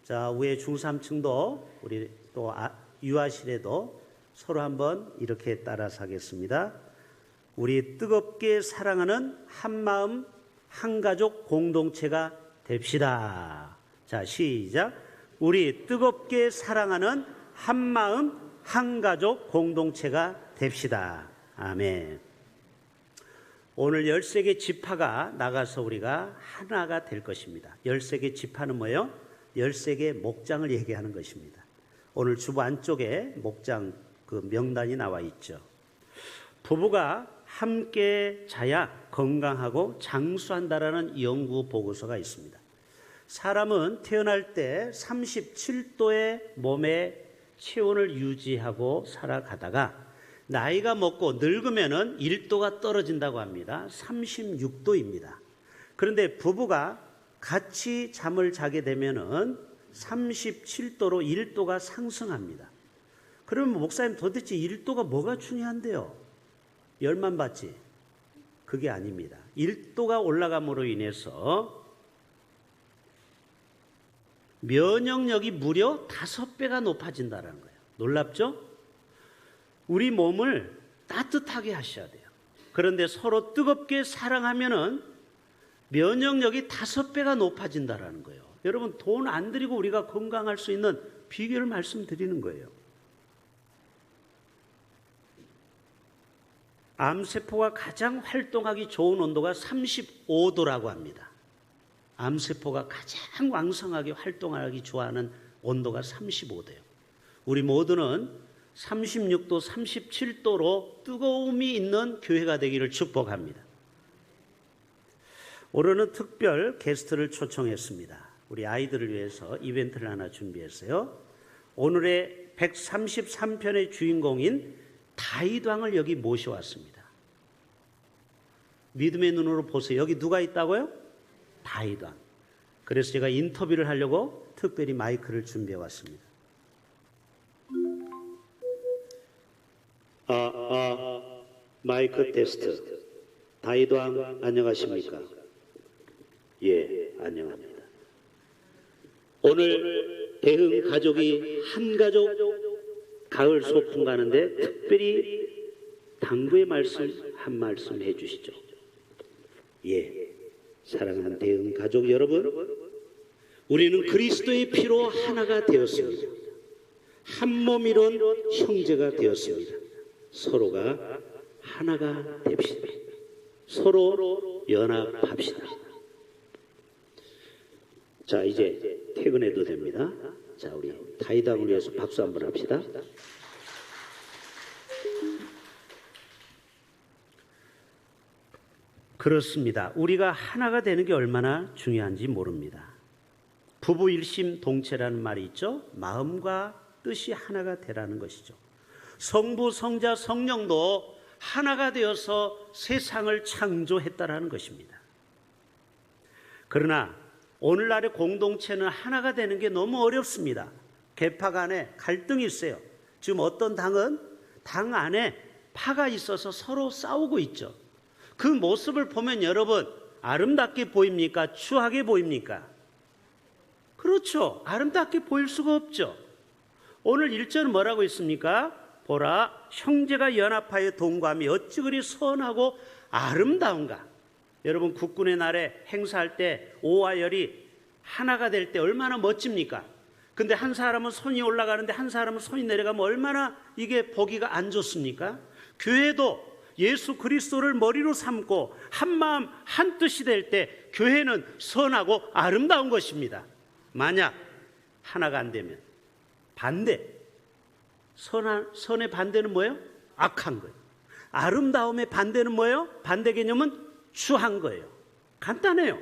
자, 위에 중3층도 우리 또 유아실에도 서로 한번 이렇게 따라서 하겠습니다. 우리 뜨겁게 사랑하는 한마음 한가족 공동체가 됩시다. 자, 시작. 우리 뜨겁게 사랑하는 한마음 한가족 공동체가 됩시다. 아멘. 오늘 13개 지파가 나가서 우리가 하나가 될 것입니다. 13개 지파는 뭐예요? 13개 목장을 얘기하는 것입니다. 오늘 주보 안쪽에 목장 그 명단이 나와 있죠. 부부가 함께 자야 건강하고 장수한다라는 연구 보고서가 있습니다. 사람은 태어날 때 37도의 몸의 체온을 유지하고 살아가다가 나이가 먹고 늙으면은 1도가 떨어진다고 합니다. 36도입니다. 그런데 부부가 같이 잠을 자게 되면은 37도로 1도가 상승합니다. 그러면 목사님 도대체 1도가 뭐가 중요한데요? 열만 받지? 그게 아닙니다. 1도가 올라감으로 인해서 면역력이 무려 5배가 높아진다는 거예요. 놀랍죠? 우리 몸을 따뜻하게 하셔야 돼요. 그런데 서로 뜨겁게 사랑하면은 면역력이 5배가 높아진다는 거예요. 여러분, 돈 안 들이고 우리가 건강할 수 있는 비결을 말씀드리는 거예요. 암세포가 가장 활동하기 좋은 온도가 35도라고 합니다. 암세포가 가장 왕성하게 활동하기 좋아하는 온도가 35도예요. 우리 모두는 36도, 37도로 뜨거움이 있는 교회가 되기를 축복합니다. 오늘은 특별 게스트를 초청했습니다. 우리 아이들을 위해서 이벤트를 하나 준비했어요. 오늘의 133편의 주인공인 다윗왕을 여기 모셔왔습니다. 믿음의 눈으로 보세요. 여기 누가 있다고요? 다윗왕. 그래서 제가 인터뷰를 하려고 특별히 마이크를 준비해 왔습니다. 마이크 테스트. 다윗왕 안녕하십니까? 예, 안녕합니다. 오늘 대흥 가족이 한 가족 가을 소풍 가는데 특별히 당부의 말씀 한 말씀 해주시죠. 예, 사랑하는 대흥 가족 여러분, 우리는 그리스도의 피로 하나가 되었습니다. 한 몸 이룬 형제가 되었습니다. 서로가 하나가 됩시다. 서로 연합합시다. 자, 이제 퇴근해도 됩니다. 자, 우리 다윗왕을 위해서 박수 한번 합시다. 그렇습니다. 우리가 하나가 되는 게 얼마나 중요한지 모릅니다. 부부 일심 동체라는 말이 있죠. 마음과 뜻이 하나가 되라는 것이죠. 성부, 성자, 성령도 하나가 되어서 세상을 창조했다라는 것입니다. 그러나 오늘날의 공동체는 하나가 되는 게 너무 어렵습니다. 계파 간에 갈등이 있어요. 지금 어떤 당은 당 안에 파가 있어서 서로 싸우고 있죠. 그 모습을 보면 여러분 아름답게 보입니까? 추하게 보입니까? 그렇죠. 아름답게 보일 수가 없죠. 오늘 1절은 뭐라고 있습니까? 보라, 형제가 연합하여 동거함이 어찌 그리 선하고 아름다운가. 여러분 국군의 날에 행사할 때 오와 열이 하나가 될 때 얼마나 멋집니까? 근데 한 사람은 손이 올라가는데 한 사람은 손이 내려가면 얼마나 이게 보기가 안 좋습니까? 교회도 예수 그리스도를 머리로 삼고 한 마음 한 뜻이 될 때 교회는 선하고 아름다운 것입니다. 만약 하나가 안 되면 반대, 선의 반대는 뭐예요? 악한 거예요. 아름다움의 반대는 뭐예요? 반대 개념은 추한 거예요. 간단해요.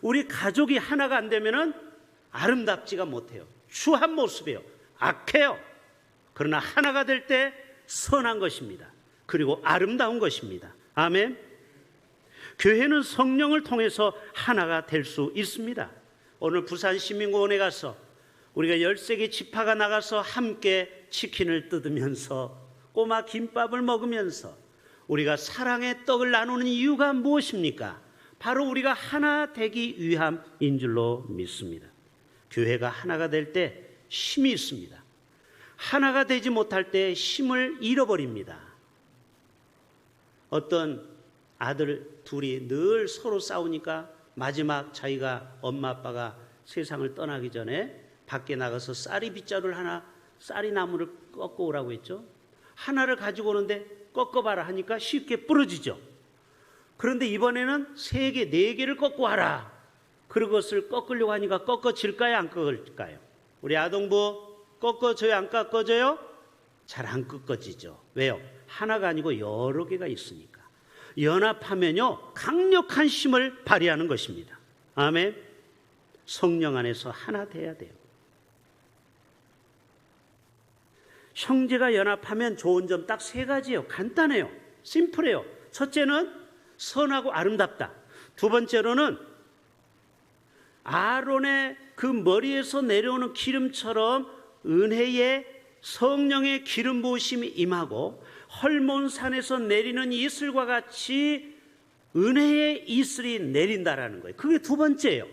우리 가족이 하나가 안 되면은 아름답지가 못해요. 추한 모습이에요. 악해요. 그러나 하나가 될 때 선한 것입니다. 그리고 아름다운 것입니다. 아멘. 교회는 성령을 통해서 하나가 될 수 있습니다. 오늘 부산시민공원에 가서 우리가 13개 지파가 나가서 함께 치킨을 뜯으면서 꼬마 김밥을 먹으면서 우리가 사랑의 떡을 나누는 이유가 무엇입니까? 바로 우리가 하나 되기 위함인 줄로 믿습니다. 교회가 하나가 될 때 힘이 있습니다. 하나가 되지 못할 때 힘을 잃어버립니다. 어떤 아들 둘이 늘 서로 싸우니까 마지막 자기가 엄마 아빠가 세상을 떠나기 전에 밖에 나가서 쌀이 빗자루를 하나, 쌀이 나무를 꺾어 오라고 했죠. 하나를 가지고 오는데 꺾어봐라 하니까 쉽게 부러지죠. 그런데 이번에는 3개, 4개를 꺾고 와라. 그것을 꺾으려고 하니까 꺾어질까요? 안 꺾을까요? 우리 아동부 꺾어져요? 안 꺾어져요? 잘 안 꺾어지죠. 왜요? 하나가 아니고 여러 개가 있으니까. 연합하면요 강력한 힘을 발휘하는 것입니다. 아멘. 성령 안에서 하나 돼야 돼요. 형제가 연합하면 좋은 점 딱 3가지예요. 간단해요. 심플해요. 첫째는 선하고 아름답다. 두 번째로는 아론의 그 머리에서 내려오는 기름처럼 은혜의 성령의 기름 부으심이 임하고 헐몬산에서 내리는 이슬과 같이 은혜의 이슬이 내린다라는 거예요. 그게 두 번째예요.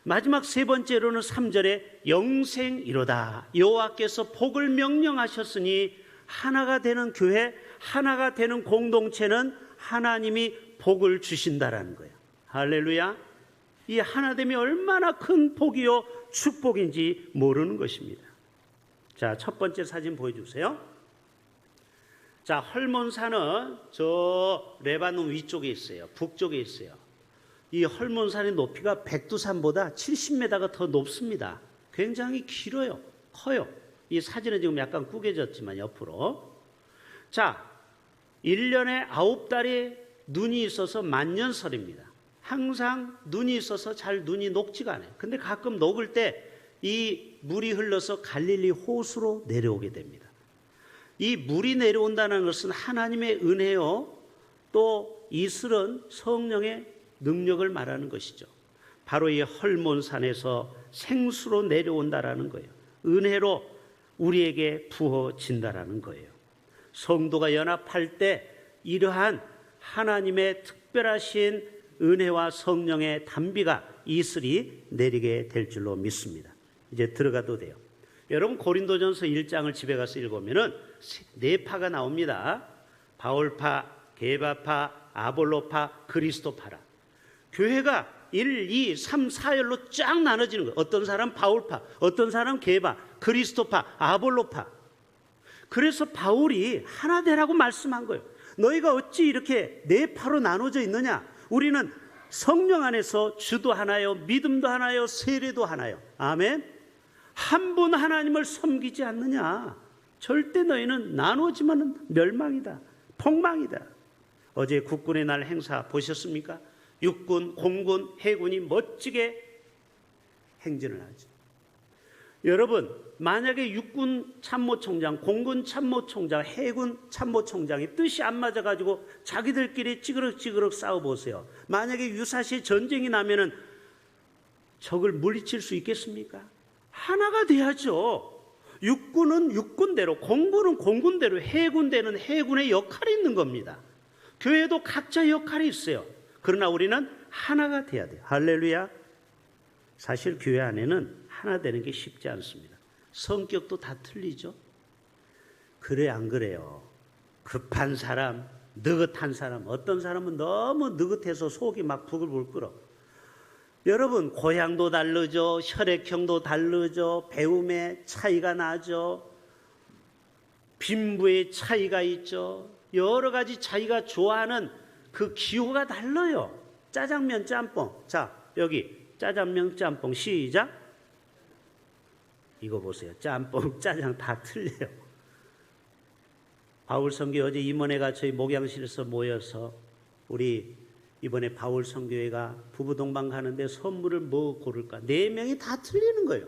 마지막 3번째로는 3절에 영생이로다. 여호와께서 복을 명령하셨으니 하나가 되는 교회, 하나가 되는 공동체는 하나님이 복을 주신다라는 거예요. 할렐루야. 이 하나됨이 얼마나 큰 복이요 축복인지 모르는 것입니다. 자, 첫 번째 사진 보여주세요. 자, 헐몬산은 저 레바논 위쪽에 있어요. 북쪽에 있어요. 이 헐몬산의 높이가 백두산보다 70m가 더 높습니다. 굉장히 길어요. 커요. 이 사진은 지금 약간 구겨졌지만 옆으로. 자, 1년에 9달이 눈이 있어서 만년설입니다. 항상 눈이 있어서 잘 눈이 녹지가 않아요. 근데 가끔 녹을 때 이 물이 흘러서 갈릴리 호수로 내려오게 됩니다. 이 물이 내려온다는 것은 하나님의 은혜요, 또 이슬은 성령의 능력을 말하는 것이죠. 바로 이 헐몬산에서 생수로 내려온다라는 거예요. 은혜로 우리에게 부어진다라는 거예요. 성도가 연합할 때 이러한 하나님의 특별하신 은혜와 성령의 단비가 이슬이 내리게 될 줄로 믿습니다. 이제 들어가도 돼요. 여러분 고린도전서 1장을 집에 가서 읽으면은 4파가 나옵니다. 바울파, 게바파, 아볼로파, 그리스도파라. 교회가 1, 2, 3, 4열로 쫙 나눠지는 거예요. 어떤 사람 바울파, 어떤 사람 게바, 그리스도파, 아볼로파. 그래서 바울이 하나 되라고 말씀한 거예요. 너희가 어찌 이렇게 4파로 나눠져 있느냐? 우리는 성령 안에서 주도 하나요, 믿음도 하나요, 세례도 하나요. 아멘. 한 분 하나님을 섬기지 않느냐? 절대 너희는 나누어지면 멸망이다, 폭망이다. 어제 국군의 날 행사 보셨습니까? 육군, 공군, 해군이 멋지게 행진을 하죠. 여러분, 만약에 육군 참모총장, 공군 참모총장, 해군 참모총장이 뜻이 안 맞아가지고 자기들끼리 찌그럭찌그럭 싸워보세요. 만약에 유사시 전쟁이 나면은 적을 물리칠 수 있겠습니까? 하나가 돼야죠. 육군은 육군대로, 공군은 공군대로, 해군대는 해군의 역할이 있는 겁니다. 교회도 각자 역할이 있어요. 그러나 우리는 하나가 돼야 돼요. 할렐루야. 사실 교회 안에는 하나 되는 게 쉽지 않습니다. 성격도 다 틀리죠. 그래 안 그래요? 급한 사람, 느긋한 사람, 어떤 사람은 너무 느긋해서 속이 막 부글부글 끓어. 여러분, 고향도 다르죠. 혈액형도 다르죠. 배움의 차이가 나죠. 빈부의 차이가 있죠. 여러 가지 자기가 좋아하는 그 기호가 달라요. 짜장면, 짬뽕. 자, 여기 짜장면, 짬뽕 시작. 이거 보세요. 짬뽕, 짜장 다 틀려요. 바울 선교 어제 임원회가 저희 목양실에서 모여서 우리 이번에 바울 선교회가 부부 동반 가는데 선물을 뭐 고를까? 4명이 다 틀리는 거예요.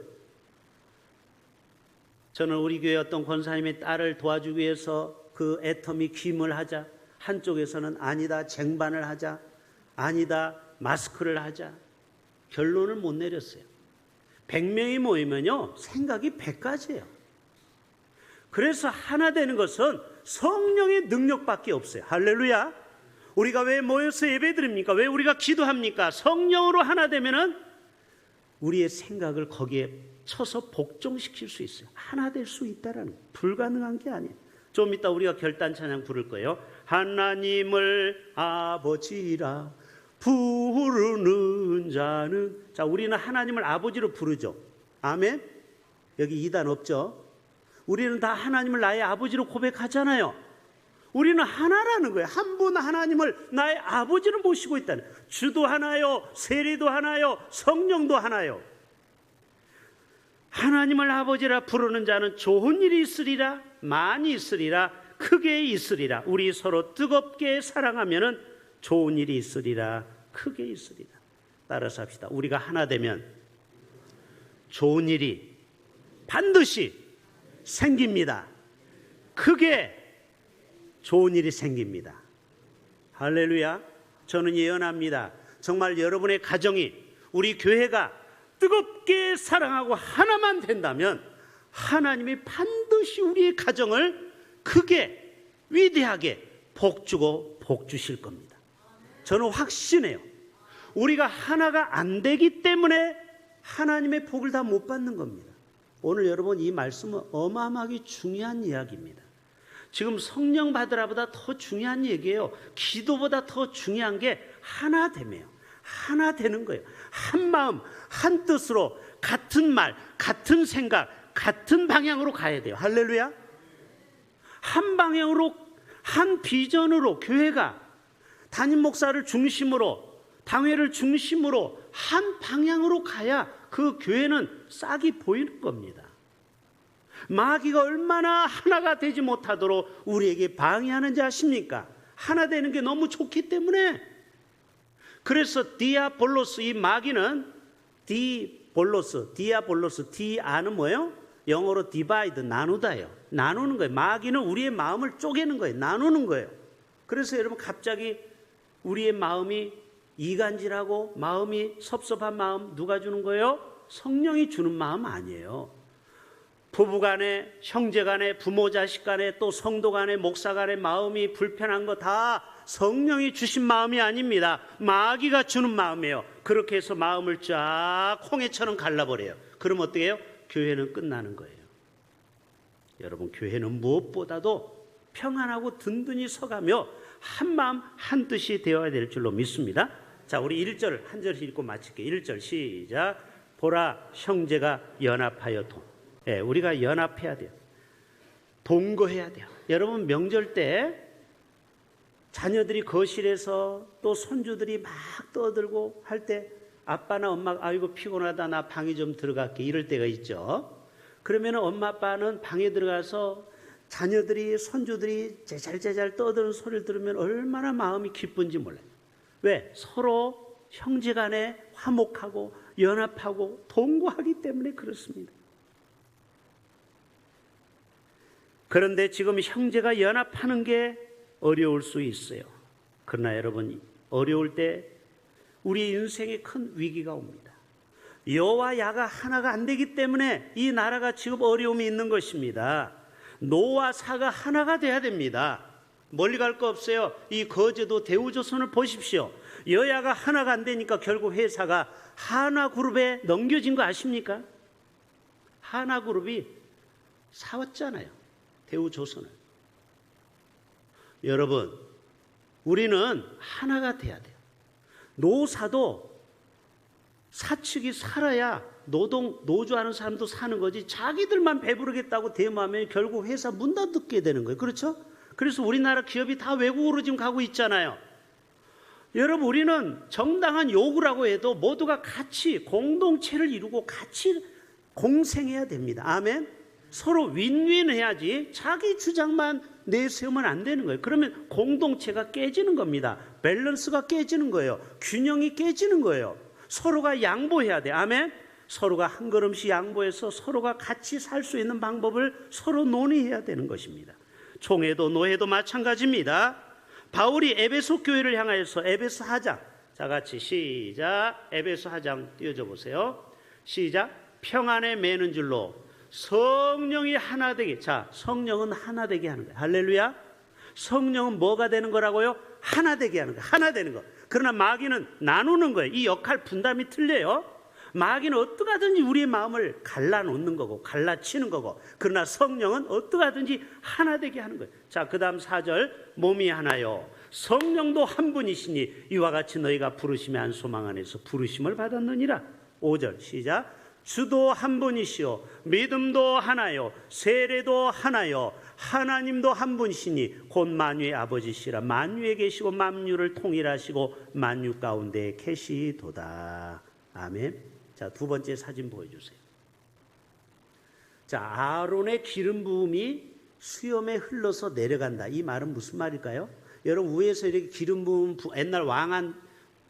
저는 우리 교회 어떤 권사님의 딸을 도와주기 위해서 그 애터미 김을 하자. 한쪽에서는 아니다, 쟁반을 하자. 아니다, 마스크를 하자. 결론을 못 내렸어요. 100명이 모이면요, 생각이 100가지예요. 그래서 하나 되는 것은 성령의 능력밖에 없어요. 할렐루야. 우리가 왜 모여서 예배드립니까? 왜 우리가 기도합니까? 성령으로 하나 되면은 우리의 생각을 거기에 쳐서 복종시킬 수 있어요. 하나 될 수 있다라는 거예요. 불가능한 게 아니에요. 좀 이따 우리가 결단 찬양 부를 거예요. 하나님을 아버지라 부르는 자는, 자, 우리는 하나님을 아버지로 부르죠. 아멘. 여기 이단 없죠. 우리는 다 하나님을 나의 아버지로 고백하잖아요. 우리는 하나라는 거예요. 한 분 하나님을 나의 아버지로 모시고 있다는, 주도 하나요, 세리도 하나요, 성령도 하나요. 하나님을 아버지라 부르는 자는 좋은 일이 있으리라, 많이 있으리라, 크게 있으리라. 우리 서로 뜨겁게 사랑하면은 좋은 일이 있으리라, 크게 있으리라. 따라서 합시다. 우리가 하나 되면 좋은 일이 반드시 생깁니다. 크게 좋은 일이 생깁니다. 할렐루야. 저는 예언합니다. 정말 여러분의 가정이, 우리 교회가 뜨겁게 사랑하고 하나만 된다면 하나님이 반드시 우리의 가정을 크게 위대하게 복주고 복주실 겁니다. 저는 확신해요. 우리가 하나가 안 되기 때문에 하나님의 복을 다 못 받는 겁니다. 오늘 여러분, 이 말씀은 어마어마하게 중요한 이야기입니다. 지금 성령 받으라보다 더 중요한 얘기예요. 기도보다 더 중요한 게 하나됨이에요. 하나 되는 거예요. 한 마음, 한 뜻으로 같은 말, 같은 생각, 같은 방향으로 가야 돼요. 할렐루야. 한 방향으로, 한 비전으로 교회가 담임 목사를 중심으로, 당회를 중심으로 한 방향으로 가야 그 교회는 싹이 보이는 겁니다. 마귀가 얼마나 하나가 되지 못하도록 우리에게 방해하는지 아십니까? 하나 되는 게 너무 좋기 때문에. 그래서 디아볼로스, 이 마귀는 디아볼로스, 디아는 뭐예요? 영어로 디바이드, 나누다예요. 나누는 거예요. 마귀는 우리의 마음을 쪼개는 거예요. 나누는 거예요. 그래서 여러분, 갑자기 우리의 마음이 이간질하고 마음이 섭섭한 마음 누가 주는 거예요? 성령이 주는 마음 아니에요. 부부간에, 형제간에, 부모 자식간에, 또 성도간에, 목사간에 마음이 불편한 거 다 성령이 주신 마음이 아닙니다. 마귀가 주는 마음이에요. 그렇게 해서 마음을 쫙 홍해처럼 갈라버려요. 그럼 어떻게 해요? 교회는 끝나는 거예요. 여러분, 교회는 무엇보다도 평안하고 든든히 서가며 한 마음 한 뜻이 되어야 될 줄로 믿습니다. 자, 우리 1절 한 절씩 읽고 마칠게요. 1절 시작. 보라, 형제가 연합하여 우리가 연합해야 돼요. 동거해야 돼요. 여러분, 명절 때 자녀들이 거실에서 또 손주들이 막 떠들고 할 때 아빠나 엄마가 아이고 피곤하다, 나 방에 좀 들어갈게, 이럴 때가 있죠. 그러면 엄마 아빠는 방에 들어가서 자녀들이, 손주들이 제잘제잘 떠드는 소리를 들으면 얼마나 마음이 기쁜지 몰라요. 왜? 서로 형제간에 화목하고 연합하고 동거하기 때문에 그렇습니다. 그런데 지금 형제가 연합하는 게 어려울 수 있어요. 그러나 여러분, 어려울 때 우리 인생에 큰 위기가 옵니다. 여와 야가 하나가 안 되기 때문에 이 나라가 지금 어려움이 있는 것입니다. 노와 사가 하나가 돼야 됩니다. 멀리 갈 거 없어요. 이 거제도 대우조선을 보십시오. 여야가 하나가 안 되니까 결국 회사가 하나그룹에 넘겨진 거 아십니까? 하나그룹이 사왔잖아요, 대우조선을. 여러분, 우리는 하나가 돼야 돼요. 노사도 사측이 살아야 노조하는 사람도 사는 거지, 자기들만 배부르겠다고 대모하면 결국 회사 문 닫게 되는 거예요. 그렇죠? 그래서 우리나라 기업이 다 외국으로 지금 가고 있잖아요. 여러분, 우리는 정당한 요구라고 해도 모두가 같이 공동체를 이루고 같이 공생해야 됩니다. 아멘. 서로 윈윈 해야지 자기 주장만 내세우면 안 되는 거예요. 그러면 공동체가 깨지는 겁니다. 밸런스가 깨지는 거예요. 균형이 깨지는 거예요. 서로가 양보해야 돼. 아멘. 서로가 한 걸음씩 양보해서 서로가 같이 살 수 있는 방법을 서로 논의해야 되는 것입니다. 총회도 노회도 마찬가지입니다. 바울이 에베소 교회를 향하여서 에베소 하장, 자 같이 시작. 에베소 하장 띄워줘 보세요. 시작. 평안에 매는 줄로 성령이 하나 되게. 자, 성령은 하나 되게 하는 거예요. 할렐루야. 성령은 뭐가 되는 거라고요? 하나 되게 하는 거예요. 하나 되는 거. 그러나 마귀는 나누는 거예요. 이 역할 분담이 틀려요. 마귀는 어떻게 하든지 우리의 마음을 갈라놓는 거고 갈라치는 거고, 그러나 성령은 어떻게 하든지 하나 되게 하는 거예요. 자, 그 다음 4절, 몸이 하나요 성령도 한 분이시니 이와 같이 너희가 부르심의 한 소망 안에서 부르심을 받았느니라. 5절 시작. 주도 한 분이시요 믿음도 하나요 세례도 하나요 하나님도 한 분이시니 곧 만유의 아버지시라. 만유에 계시고 만유를 통일하시고 만유 가운데 계시도다. 아멘. 자, 두 번째 사진 보여주세요. 자, 아론의 기름 부음이 수염에 흘러서 내려간다. 이 말은 무슨 말일까요? 여러분, 위에서 이렇게 기름 부음, 옛날 왕한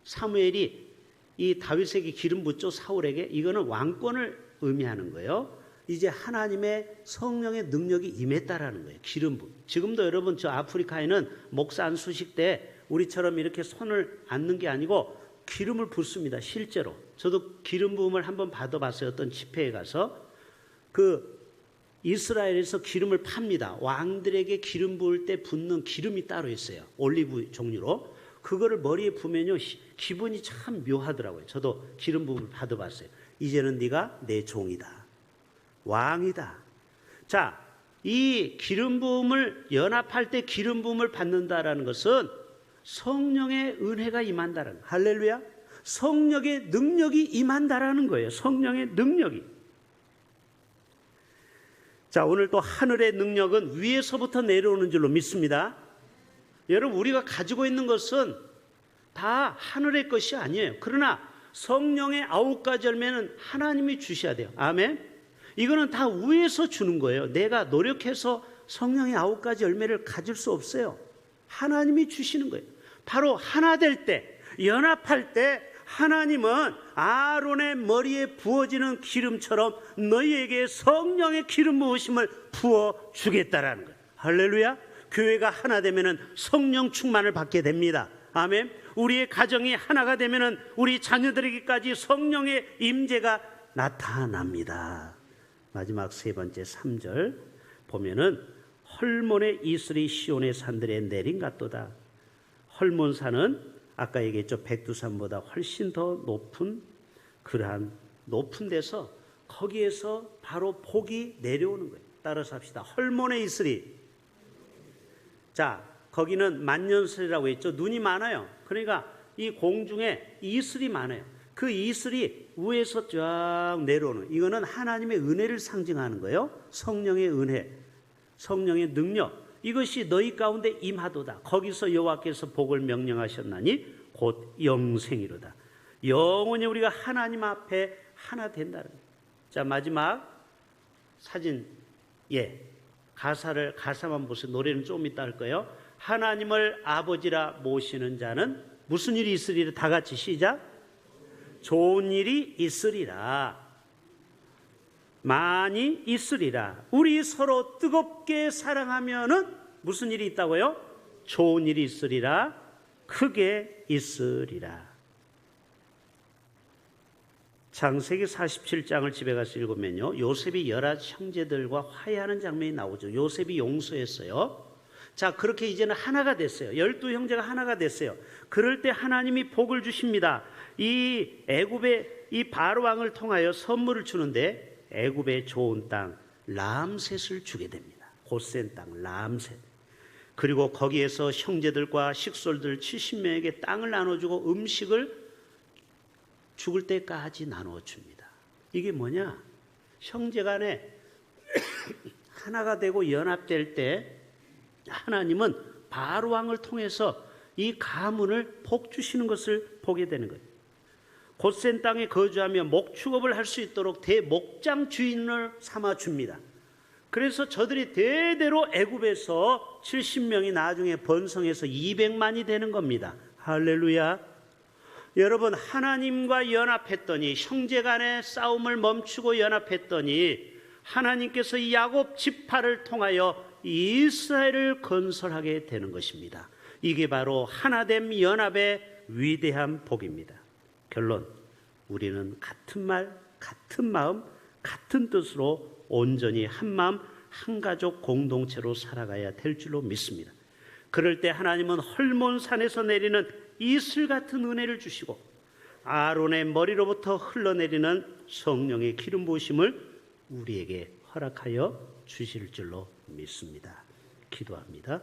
사무엘이 이 다윗에게 기름 붓죠, 사울에게. 이거는 왕권을 의미하는 거예요. 이제 하나님의 성령의 능력이 임했다라는 거예요. 기름 부음. 지금도 여러분, 저 아프리카에는 목사 안수식 때 우리처럼 이렇게 손을 얹는 게 아니고 기름을 붓습니다. 실제로. 저도 기름 부음을 한번 받아봤어요. 어떤 집회에 가서. 이스라엘에서 기름을 팝니다. 왕들에게 기름 부을 때 붓는 기름이 따로 있어요. 올리브 종류로. 그거를 머리에 부으면요, 기분이 참 묘하더라고요. 저도 기름 부음을 받아봤어요. 이제는 네가 내 종이다. 왕이다. 자, 이 기름 부음을 연합할 때 기름 부음을 받는다라는 것은 성령의 은혜가 임한다는 거예요. 할렐루야. 성령의 능력이 임한다라는 거예요. 성령의 능력이. 자, 오늘 또 하늘의 능력은 위에서부터 내려오는 줄로 믿습니다. 여러분, 우리가 가지고 있는 것은 다 하늘의 것이 아니에요. 그러나 성령의 9가지 열매는 하나님이 주셔야 돼요. 아멘. 이거는 다 위에서 주는 거예요. 내가 노력해서 성령의 9가지 열매를 가질 수 없어요. 하나님이 주시는 거예요. 바로 하나 될 때, 연합할 때 하나님은 아론의 머리에 부어지는 기름처럼 너희에게 성령의 기름 부으심을 부어주겠다라는 거예요. 할렐루야. 교회가 하나 되면은 성령 충만을 받게 됩니다. 아멘. 우리의 가정이 하나가 되면은 우리 자녀들에게까지 성령의 임재가 나타납니다. 마지막 세 번째 3절 보면은 헐몬의 이슬이 시온의 산들에 내린 같도다. 헐몬산은 아까 얘기했죠. 백두산보다 훨씬 더 높은 그러한 높은 데서 거기에서 바로 복이 내려오는 거예요. 따라서 합시다. 헐몬의 이슬이. 자, 거기는 만년설이라고 했죠. 눈이 많아요. 그러니까 이 공중에 이슬이 많아요. 그 이슬이 위에서 쫙 내려오는, 이거는 하나님의 은혜를 상징하는 거예요. 성령의 은혜, 성령의 능력. 이것이 너희 가운데 임하도다. 거기서 여호와께서 복을 명령하셨나니 곧 영생이로다. 영원히 우리가 하나님 앞에 하나 된다는 거예요. 자, 마지막 사진. 가사만 보세요. 노래는 좀 이따 할 거예요. 하나님을 아버지라 모시는 자는 무슨 일이 있으리라. 다 같이 시작. 좋은 일이 있으리라. 많이 있으리라. 우리 서로 뜨겁게 사랑하면은 무슨 일이 있다고요? 좋은 일이 있으리라. 크게 있으리라. 창세기 47장을 집에 가서 읽으면요, 요셉이 열한 형제들과 화해하는 장면이 나오죠. 요셉이 용서했어요. 자, 그렇게 이제는 하나가 됐어요. 12형제가 하나가 됐어요. 그럴 때 하나님이 복을 주십니다. 이 애굽의 이 바로 왕을 통하여 선물을 주는데 애굽의 좋은 땅 람셋을 주게 됩니다. 고센 땅 람셋. 그리고 거기에서 형제들과 식솔들 70명에게 땅을 나눠주고 음식을 죽을 때까지 나누어 줍니다. 이게 뭐냐? 형제간에 하나가 되고 연합될 때 하나님은 바로 왕을 통해서 이 가문을 복 주시는 것을 보게 되는 거예요. 고센 땅에 거주하며 목축업을 할 수 있도록 대목장 주인을 삼아 줍니다. 그래서 저들이 대대로 애굽에서 70명이 나중에 번성해서 200만이 되는 겁니다. 할렐루야. 여러분, 하나님과 연합했더니, 형제간의 싸움을 멈추고 연합했더니 하나님께서 이 야곱 지파를 통하여 이스라엘을 건설하게 되는 것입니다. 이게 바로 하나됨 연합의 위대한 복입니다. 결론, 우리는 같은 말, 같은 마음, 같은 뜻으로 온전히 한 마음, 한 가족 공동체로 살아가야 될 줄로 믿습니다. 그럴 때 하나님은 헐몬산에서 내리는 이슬 같은 은혜를 주시고 아론의 머리로부터 흘러내리는 성령의 기름 부으심을 우리에게 허락하여 주실 줄로 믿습니다. 기도합니다.